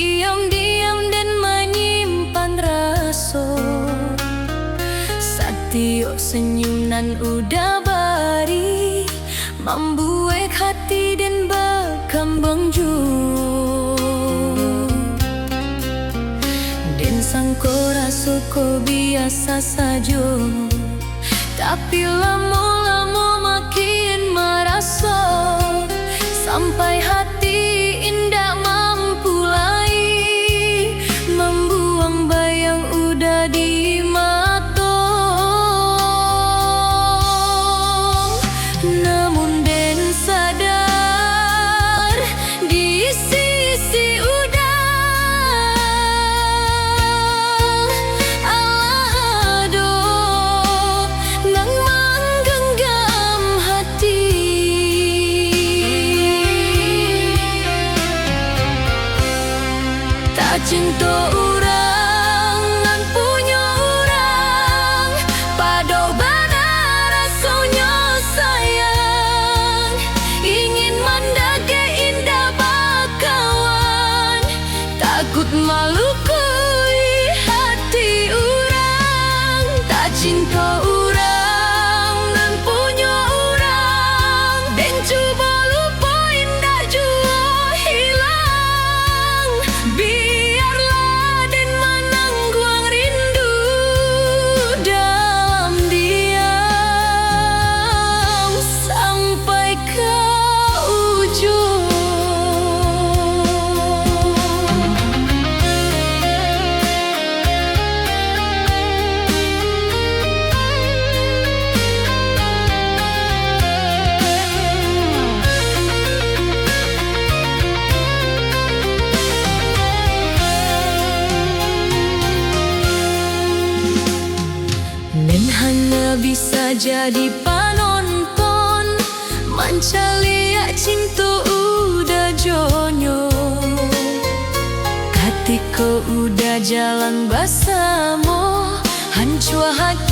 diam-diam dan menyimpan rasa. Satio senyum nan udah bari, membuat hati dan berkembang jauh. Dan sangko rasa ko biasa saja, tapi lama-lama makin merasa, sampai hati indah mampu lagi membuang bayang udah di mata. Namun den sadar di sisi udah ada nang menggenggam hati. Tak cinta orang nan punya orang, pado benar rasanya sayang. Ingin mendake indah bakawan, takut malu kui hati orang. Tak cinta orang nan punya orang, dan coba lupa indah jua hilang. Biarlah dan menangguang rindu dalam diam sampai ke ujung. Nen hanya bisa jadi penonton, mencari cinta udah jonyo. Ketika udah jalan bersama, hancur hati